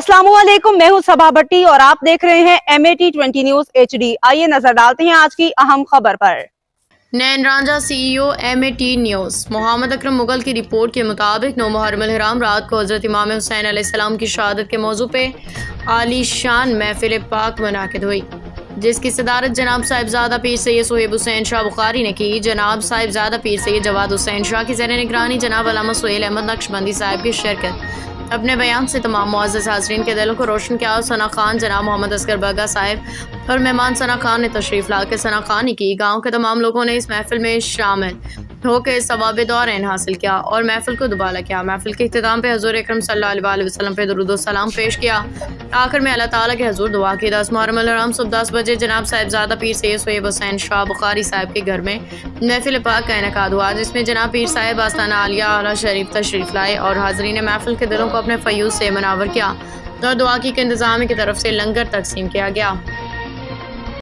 अस्सलामुअलैकुम, मैं हूं सबा भट्टी और आप देख रहे हैं MAT20 न्यूज HD। आइए नजर डालते हैं आज की अहम खबर पर। Nain Ranjha CEO MAT news. Mohammad Akram Mughal की रिपोर्ट के मुताबिक 9 मुहर्रम हराम रात को हज़रत इमाम हुसैन अलैहिस्सलाम की शहादत के मौजू पे आलीशान महफिल पाक मुनाकिद हुई, जिसकी सदारत जनाब साहिबजादा पीर सैयद सुहेब हुसैन शाह बुखारी ने की। जनाब साहिबजादा पीर सैयद जवाद हुसैन शाह की ज़ेर निगरानी जनाब अल्लामा सुहेल अहमद नक्शबंदी साहब की शिरकत अपने बयान से तमाम मुअज़्ज़ज़ हाज़रीन के दिलों को रोशन किया और सना खान जनाब मोहम्मद असगर बगा साहब और मेहमान सना खान ने तशरीफ़ लाकर सना खानी की। गाँव के तमाम लोगों ने इस महफिल में शामिल होकर सवाब दौरान हासिल किया और महफिल को दुबाला किया। महफिल के इख्तिताम पे हज़ूर अकरम सल्लल्लाहु अलैहि वसल्लम पे दुरूद व सलाम पेश किया। आखिर में अल्लाह ताला के हज़ूर दुआ की। 10 मुहर्रम हराम सुबह 10 बजे जनाब साहिबजादा पीर सैयद सुहेब हुसैन शाह बुखारी साहब के घर में महफिल पाक का इनेकाद हुआ, जिसमें जनाब पीर साहब आस्ताना आलिया आला शरीफ तशरीफ़ लाए और हाज़रीन ने महफिल के दिलों को अपने फ़यूज़ से मुनावर किया और दुआ की कि इंतज़ाम की तरफ से लंगर तकसीम किया गया।